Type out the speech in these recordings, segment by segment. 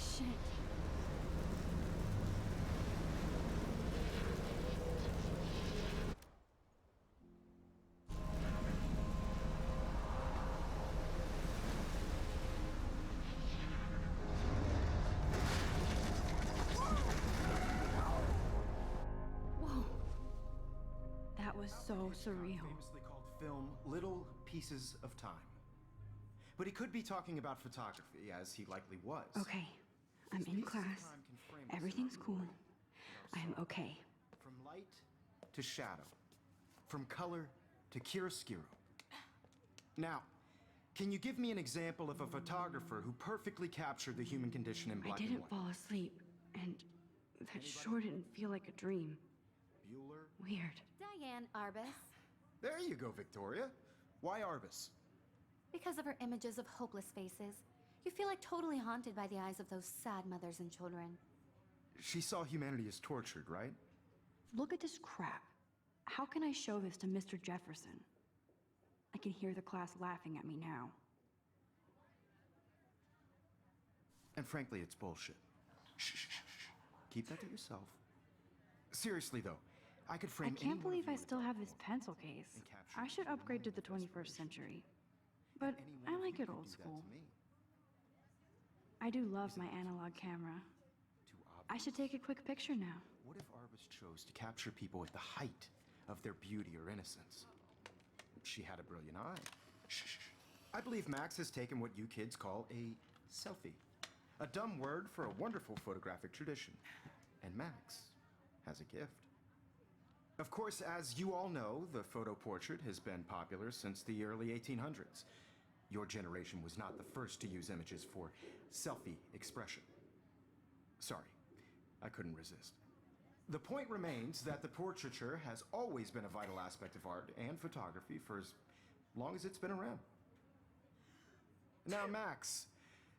shit. That was so surreal. Famously called film Little Pieces of Time. But he could be talking about photography, as he likely was. Okay, I'm in class. Everything's cool. I am okay. From light to shadow. From color to chiaroscuro. Now, can you give me an example of a photographer who perfectly captured the human condition in black and I didn't white? fall asleep, and that sure didn't feel like a dream. Bueller? Weird. Diane Arbus. There you go, Victoria. Why Arbus? Because of her images of hopeless faces, you feel like totally haunted by the eyes of those sad mothers and children. She saw humanity as tortured, right? Look at this crap. How can I show this to Mr. Jefferson? I can hear the class laughing at me now. And frankly, it's bullshit. Shh, shh, shh, shh. Keep that to yourself. Seriously, though, I could frame I can't believe I I still have this pencil case. I should upgrade to the 21st century. But I like it old school. I do love my analog camera. I should take a quick picture now. What if Arbus chose to capture people at the height of their beauty or innocence? She had a brilliant eye. Shh, shh, shh. I believe Max has taken what you kids call a selfie. A dumb word for a wonderful photographic tradition. And Max has a gift. Of course, as you all know, the photo portrait has been popular since the early 1800s. Your generation was not the first to use images for selfie expression. Sorry, I couldn't resist. The point remains that the portraiture has always been a vital aspect of art and photography for as long as it's been around. Now, Max,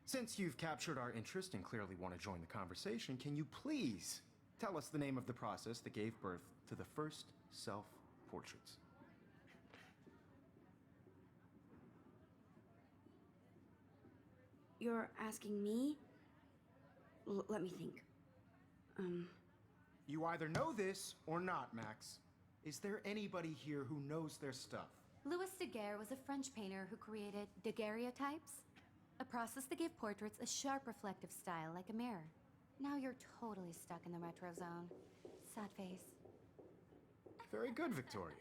since you've captured our interest and clearly want to join the conversation, can you please tell us the name of the process that gave birth to the first self-portraits? You're asking me? Let me think. You either know this or not, Max. Is there anybody here who knows their stuff? Louis Daguerre was a French painter who created daguerreotypes, a process that gave portraits a sharp reflective style like a mirror. Now you're totally stuck in the retro zone. Sad face. Very good, Victoria.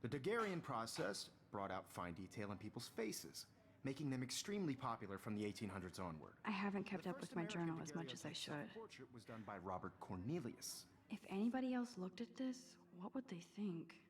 The Daguerrean process brought out fine detail in people's faces, making them extremely popular from the 1800s onward. I haven't kept The up first with my American journal as much as I daguerreotype should. self-portrait was done by Robert Cornelius. If anybody else looked at this, what would they think?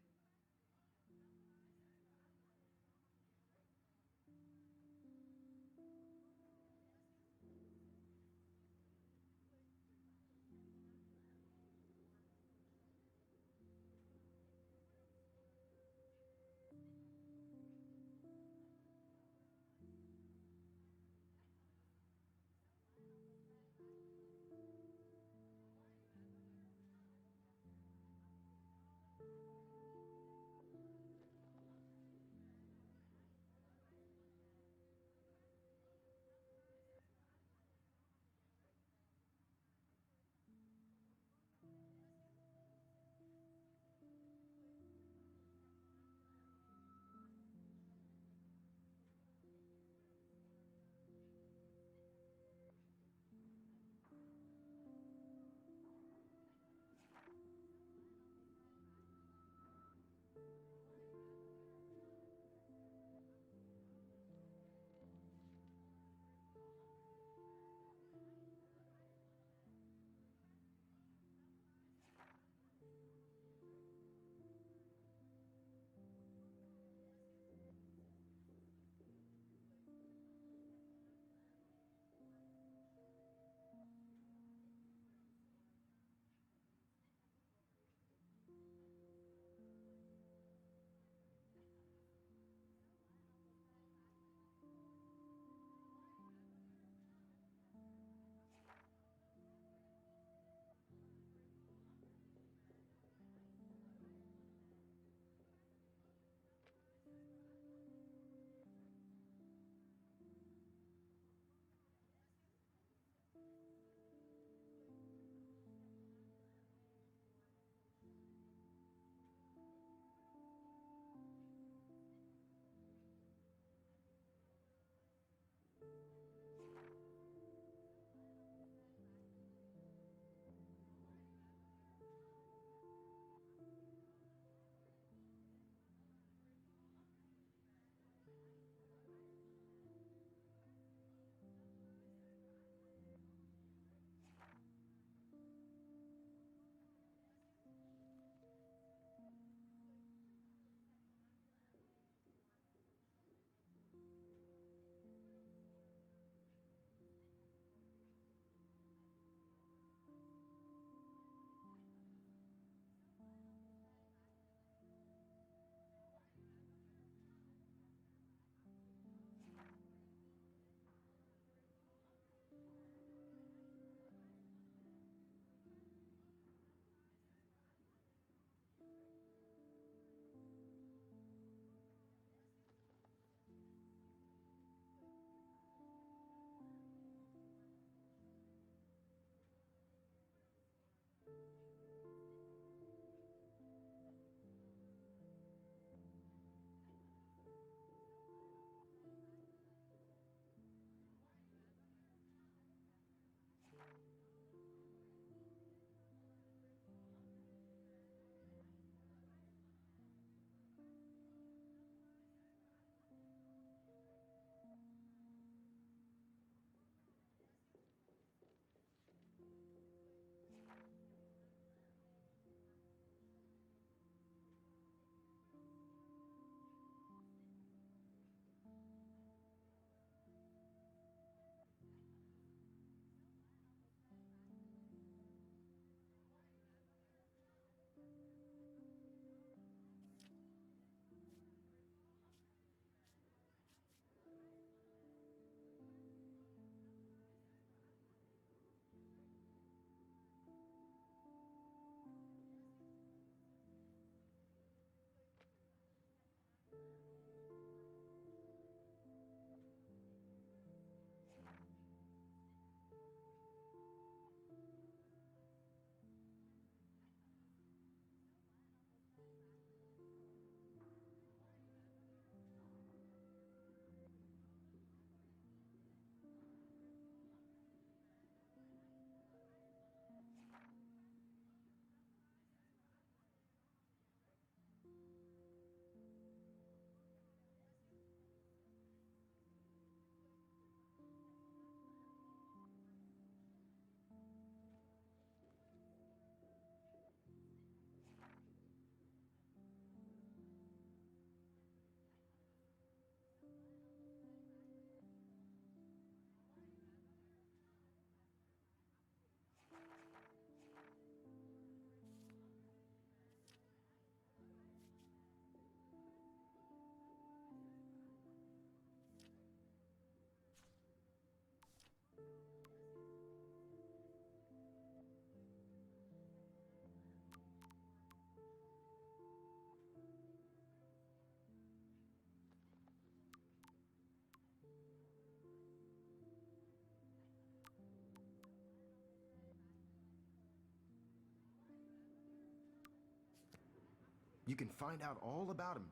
You can find out all about him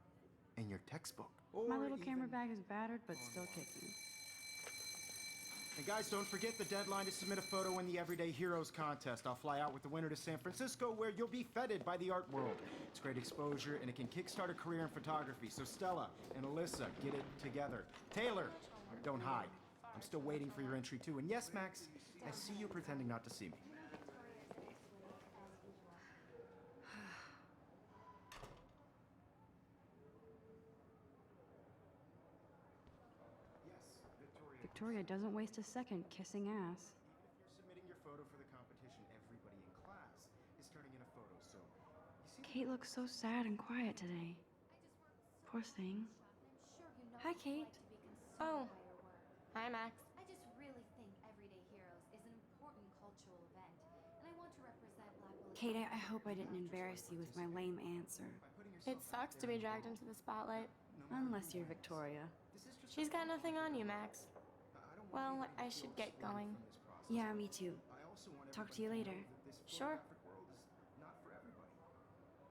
in your textbook. My little even- camera bag is battered, but still kicking. And guys, don't forget the deadline to submit a photo in the Everyday Heroes contest. I'll fly out with the winner to San Francisco, where you'll be feted by the art world. It's great exposure, and it can kickstart a career in photography. So Stella and Alyssa, get it together. Taylor, don't hide. I'm still waiting for your entry, too. And yes, Max, I see you pretending not to see me. Victoria doesn't waste a second kissing ass. If you're submitting your photo for the competition, everybody in class is turning in a photo, so you see. Kate looks so sad and quiet today. Poor thing. Hi, Kate. Oh. Hi, Max. I just really think Everyday Heroes is an important cultural event, and I want to represent Blackwell. Kate, I hope I didn't embarrass you with my lame answer. It sucks to be dragged into the spotlight. Unless you're Victoria. She's got nothing on you, Max. Well, I should get going. Yeah, me too. Talk to you later. Sure. Not for everybody.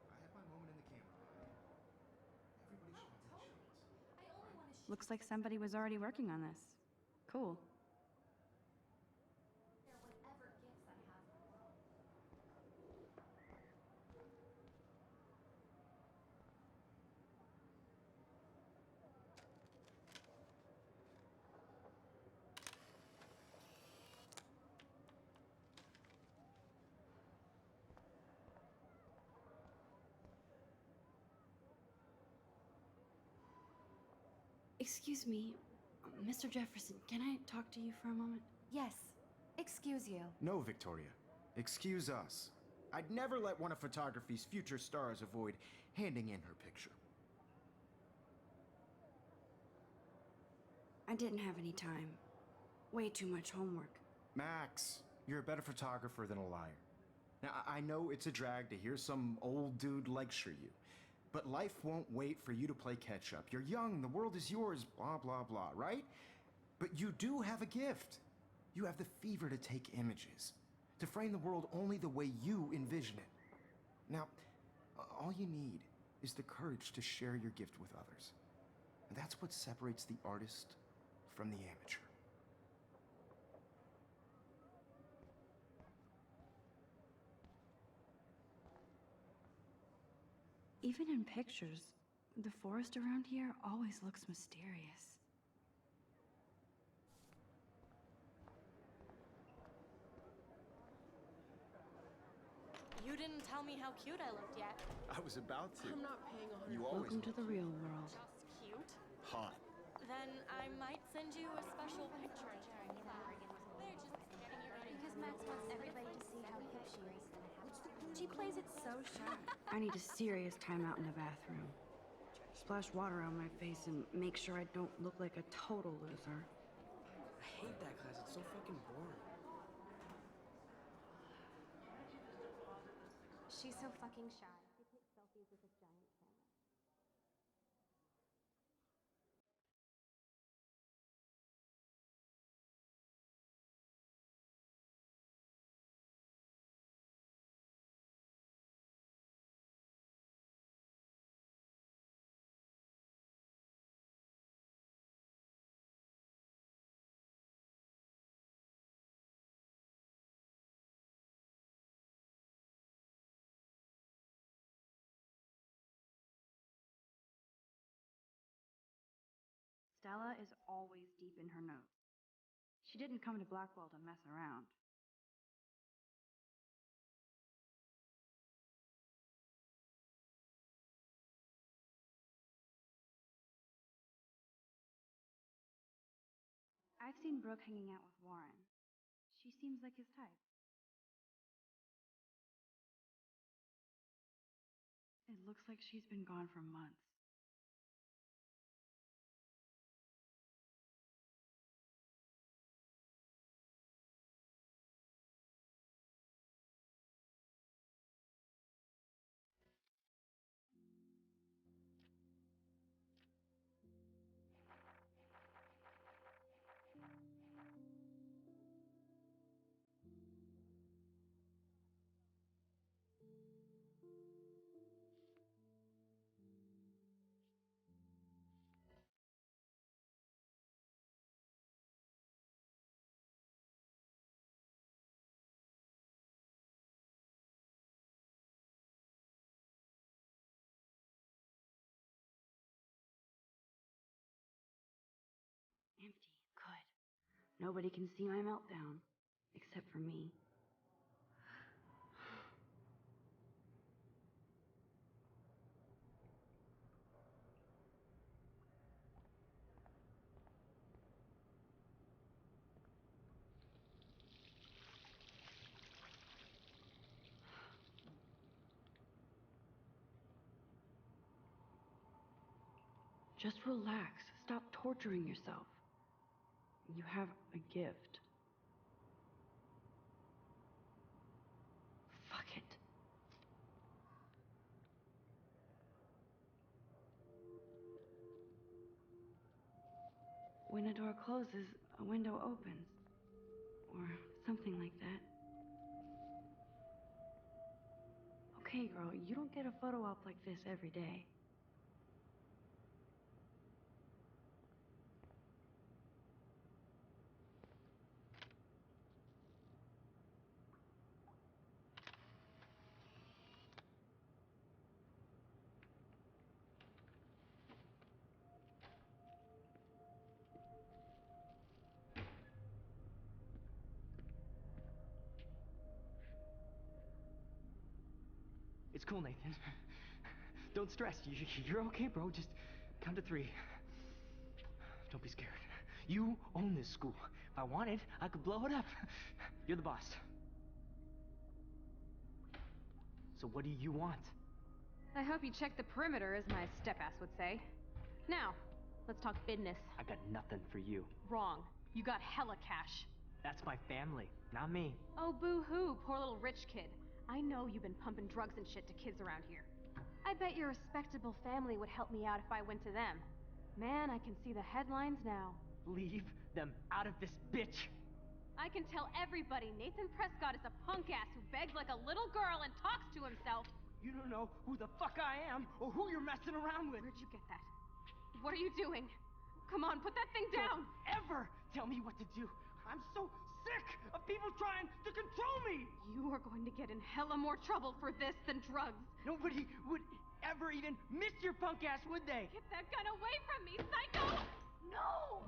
I had my moment in the camera. Everybody should have their chance. Looks like somebody was already working on this. Cool. Whatever gifts I have. Excuse me, Mr. Jefferson, can I talk to you for a moment? Yes. Excuse you. No, Victoria. Excuse us. I'd never let one of photography's future stars avoid handing in her picture. I didn't have any time. Way too much homework. Max, you're a better photographer than a liar. Now, I know it's a drag to hear some old dude lecture you, but life won't wait for you to play catch-up. You're young, the world is yours, blah, blah, blah, right? But you do have a gift. You have the fever to take images, to frame the world only the way you envision it. Now, all you need is the courage to share your gift with others. And that's what separates the artist from the amateur. Even in pictures, the forest around here always looks mysterious. You didn't tell me how cute I looked yet. I was about to. I'm not paying 100. You always Welcome to the real world. Just cute. hot. Then I might send you a special picture in sharing with Oregón. They're just getting you ready. Because Max wants everybody to see how hip she is. She plays it so sharp. I need a serious timeout in the bathroom. Splash water on my face and make sure I don't look like a total loser. I hate that class. It's so fucking boring. She's so fucking shy. They take selfies with this giant camera. Stella is always deep in her notes. She didn't come to Blackwell to mess around. I've seen Brooke hanging out with Warren. She seems like his type. It looks like she's been gone for months. Nobody can see my meltdown, except for me. Just relax. Stop torturing yourself. You have a gift. Fuck it. When a door closes, a window opens. Or something like that. Okay, girl, you don't get a photo op like this every day. It's cool, Nathan. Don't stress. You're okay, bro. Just count to 3. Don't be scared. You own this school. If I wanted, I could blow it up. You're the boss. So what do you want? I hope you check the perimeter, as my step-ass would say. Now, let's talk business. I got nothing for you. Wrong. You got hella cash. That's my family, not me. Oh, boo-hoo, poor little rich kid. I know you've been pumping drugs and shit to kids around here. I bet your respectable family would help me out if I went to them. Man, I can see the headlines now. Leave them out of this bitch. I can tell everybody Nathan Prescott is a punk-ass who begs like a little girl and talks to himself. You don't know who the fuck I am or who you're messing around with. Where'd you get that? What are you doing? Come on, put that thing down! Don't ever tell me what to do. I'm so sick of people trying to control me! You are going to get in hella more trouble for this than drugs. Nobody would ever even miss your punk ass, would they? Get that gun away from me, psycho! No!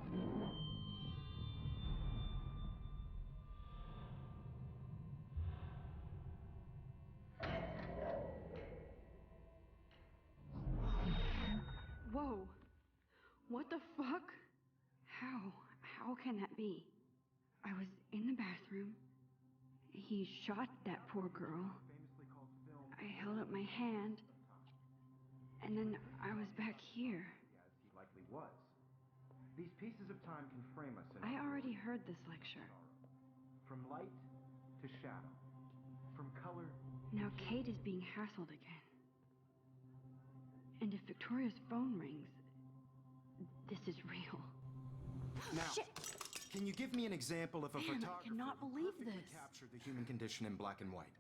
Whoa. What the fuck? How can that be? I was in the bathroom. He shot that poor girl. I held up my hand. And then I was back here. As he likely was. These pieces of time can frame us in I already heard this lecture. from light to shadow, from color. Now Kate is being hassled again. And if Victoria's phone rings, this is real. Now, Shit! can you give me an example of a Man, I photographer cannot who believe perfectly this. captured the human condition in black and white?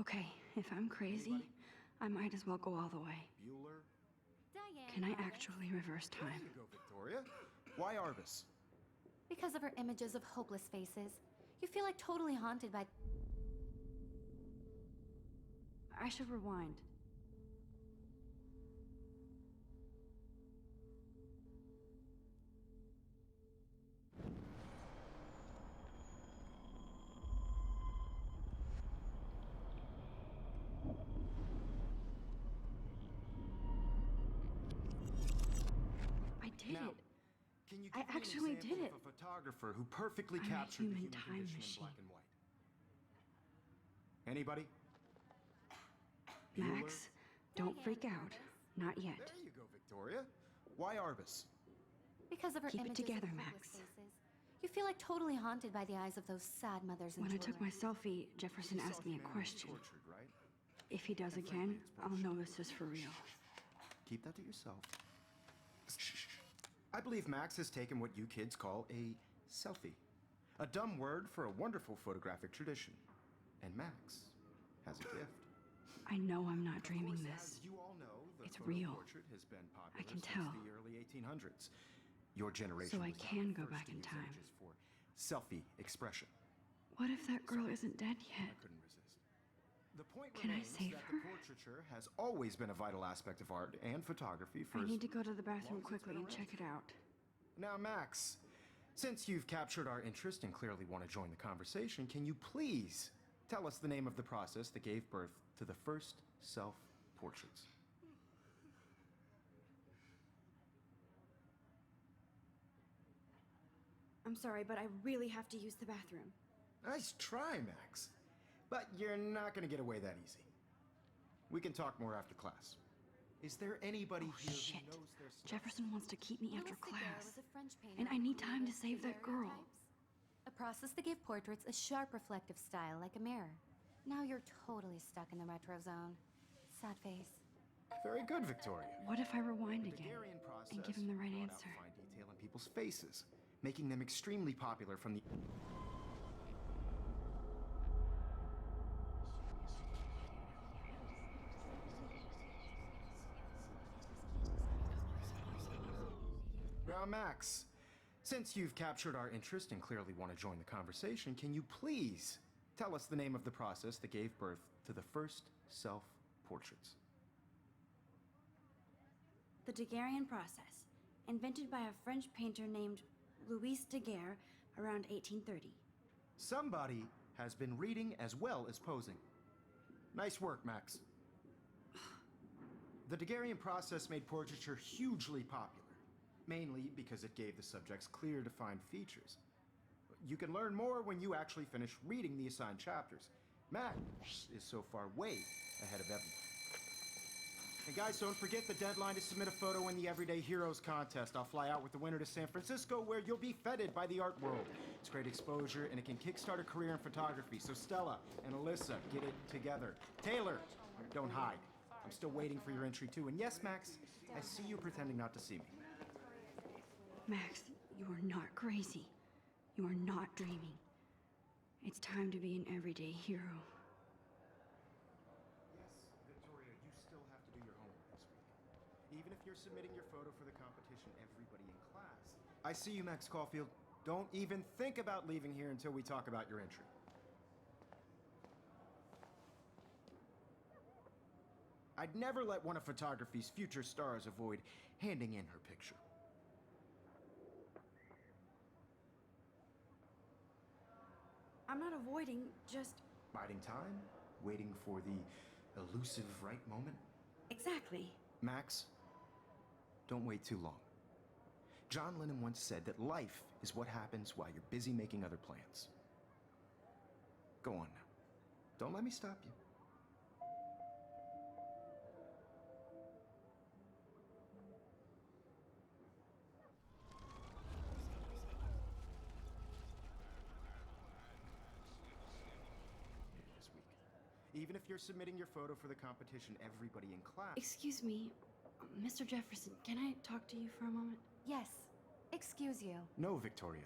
Okay, if I'm crazy, I might as well go all the way. Bueller? Diane. Can I Arbus. actually reverse There time? you go, Victoria. Why Arbus? Because of her images of hopeless faces, you feel like totally haunted by... I should rewind. I did Now, it. Can you I give me an actually example did of a photographer who perfectly I'm a captured the human human time condition machine. in black and white? Anybody? Max, don't Diane freak out. Arbus. Not yet. There you go, Victoria. Why Arbus? Because of her Keep it images together, of Max. hopeless faces, you feel like totally haunted by the eyes of those sad mothers and When I took my children. selfie, Jefferson You saw asked me a humanity question. tortured, right? If he does again, I'll know this is for real. Keep that to yourself. I believe Max has taken what you kids call a selfie. A dumb word for a wonderful photographic tradition. And Max has a gift. I know I'm not Of dreaming course, this. as you all know, the It's photo real. portrait has been popular I can since tell. the early 1800s. Your generation So I was not can the go first back to in use time. images for selfie expression. What if that girl isn't dead I yet? couldn't resist. The point Can I remains save that her? the portraiture has always been a vital aspect of art and photography for I as need to go to the bathroom long as it's quickly been and check it out. Now, Max, Since you've captured our interest and clearly want to join the conversation, can you please tell us the name of the process that gave birth to the first self-portraits? I'm sorry, but I really have to use the bathroom. Nice try, Max. But you're not going to get away that easy. We can talk more after class. Is there anybody here Shit. who knows their stuff? Jefferson wants to keep me after Louis Daguerre class. was a French painter And I who need time to created save that girl. daguerreotypes, a process that gave portraits a sharp reflective style like a mirror. Now you're totally stuck in the retro zone. Sad face. Very good, Victoria. What if I rewind The again Daguerrean process and give him the right brought out answer? fine detail in people's faces, making them extremely popular from the... Now, Max, since you've captured our interest and clearly want to join the conversation, can you please tell us the name of the process that gave birth to the first self-portraits? The Daguerrean process, invented by a French painter named Louis Daguerre around 1830. Somebody has been reading as well as posing. Nice work, Max. The Daguerrean process made portraiture hugely popular, mainly because it gave the subjects clear, defined features. You can learn more when you actually finish reading the assigned chapters. Max is so far way ahead of everyone. And guys, don't forget the deadline to submit a photo in the Everyday Heroes contest. I'll fly out with the winner to San Francisco, where you'll be feted by the art world. It's great exposure, and it can kickstart a career in photography. So Stella and Alyssa, get it together. Taylor, don't hide. I'm still waiting for your entry too. And yes, Max, I see you pretending not to see me. Max, you are not crazy. You are not dreaming. It's time to be an everyday hero. Victoria, you still have to do your homework this week. Even if you're submitting your photo for the competition, everybody in class. I see you, Max Caulfield. Don't even think about leaving here until we talk about your entry. I'd never let one of photography's future stars avoid handing in her picture. I'm not avoiding, just... Biding time, waiting for the elusive right moment. Exactly. Max, don't wait too long. John Lennon once said that life is what happens while you're busy making other plans. Go on now. Don't let me stop you. This week. Even if you're submitting your photo for the competition, everybody in class... Excuse me, Mr. Jefferson, can I talk to you for a moment? Yes. Excuse you. No, Victoria.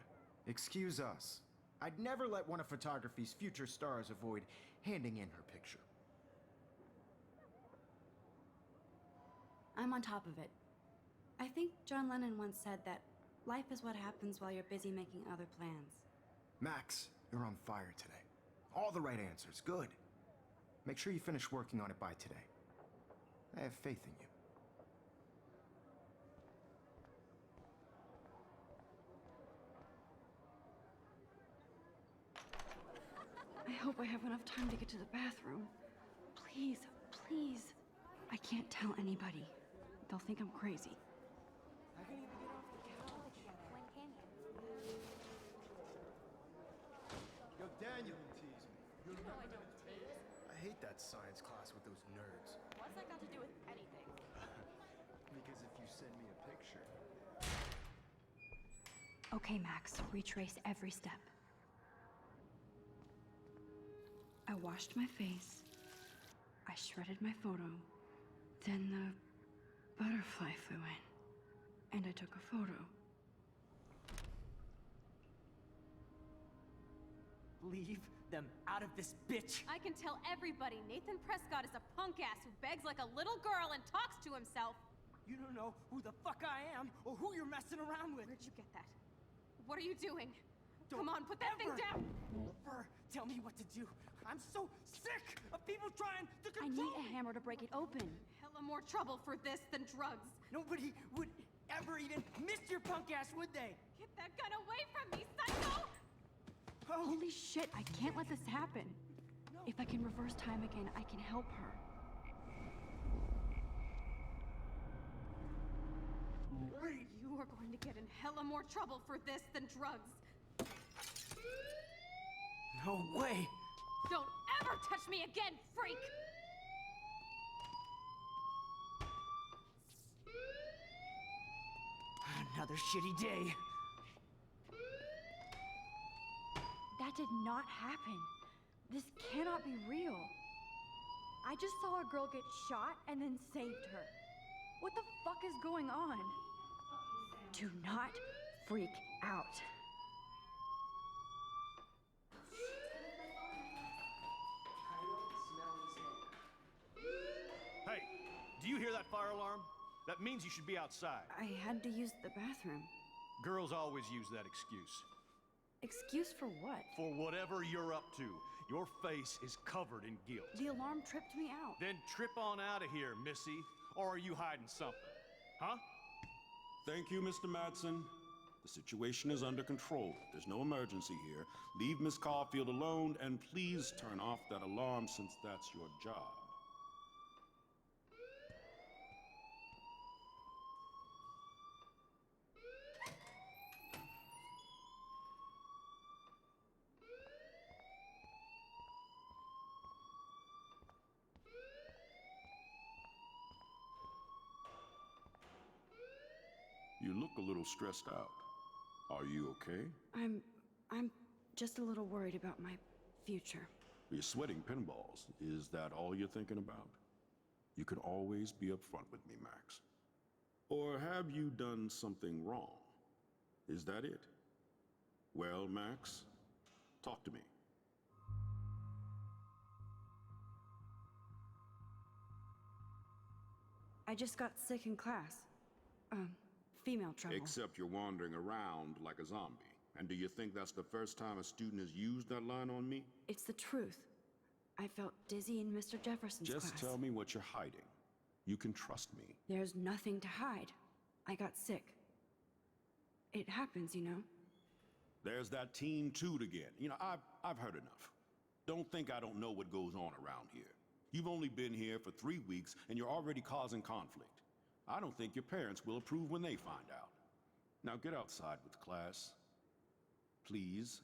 Excuse us. I'd never let one of photography's future stars avoid handing in her picture. I'm on top of it. I think John Lennon once said that life is what happens while you're busy making other plans. Max, you're on fire today. All the right answers. Good. Make sure you finish working on it by today. I have faith in you. I hope I have enough time to get to the bathroom. Please, please. I can't tell anybody. They'll think I'm crazy. I couldn't even get off the couch. When can you? Yo, Daniel tease me. No, I don't tease. I hate that science class with those nerds. What's that got to do with anything? Because if you send me a picture... Okay, Max, retrace every step. I washed my face. I shredded my photo. Then the butterfly flew in. And I took a photo. Leave them out of this bitch. I can tell everybody Nathan Prescott is a punk ass who begs like a little girl and talks to himself. You don't know who the fuck I am or who you're messing around with. Where'd you get that? What are you doing? Don't Come on, put that thing ever down! Ever tell me what to do. I'm so sick of people trying to I control need a hammer to break it open. Hella more trouble for this than drugs. Nobody would ever even miss your punk ass, would they? Get that gun away from me, psycho! Holy shit, I can't let this happen. If I can reverse time again, I can help her. You are going to get in hella more trouble for this than drugs. No way! Don't ever touch me again, freak! Another shitty day. That did not happen. This cannot be real. I just saw a girl get shot and then saved her. What the fuck is going on? Do not freak out. Hey, do you hear that fire alarm? That means you should be outside. I had to use the bathroom. Girls always use that excuse. Excuse for what? For whatever you're up to. Your face is covered in guilt. The alarm tripped me out. Then trip on out of here, Missy. Or are you hiding something? Huh? Thank you, Mr. Madsen. The situation is under control. There's no emergency here. Leave Miss Caulfield alone, and please turn off that alarm since that's your job. You look a little stressed out. Are you okay? I'm just a little worried about my future. You're sweating pinballs. Is that all you're thinking about? You can always be upfront with me, Max. Or have you done something wrong? Is that it? Well, Max, talk to me. I just got sick in class. Female trouble. Except you're wandering around like a zombie. And do you think that's the first time a student has used that line on me? It's the truth. I felt dizzy in Mr. Jefferson's class. Just tell me what you're hiding. You can trust me. There's nothing to hide. I got sick. It happens, you know. There's that teen toot again. You know, I've heard enough. Don't think I don't know what goes on around here. You've only been here for 3 weeks, and you're already causing conflict. I don't think your parents will approve when they find out. Now get outside with class. Please.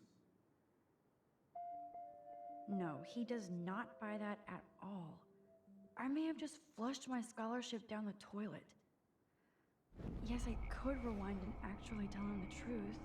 No, he does not buy that at all. I may have just flushed my scholarship down the toilet. Yes, I could rewind and actually tell him the truth.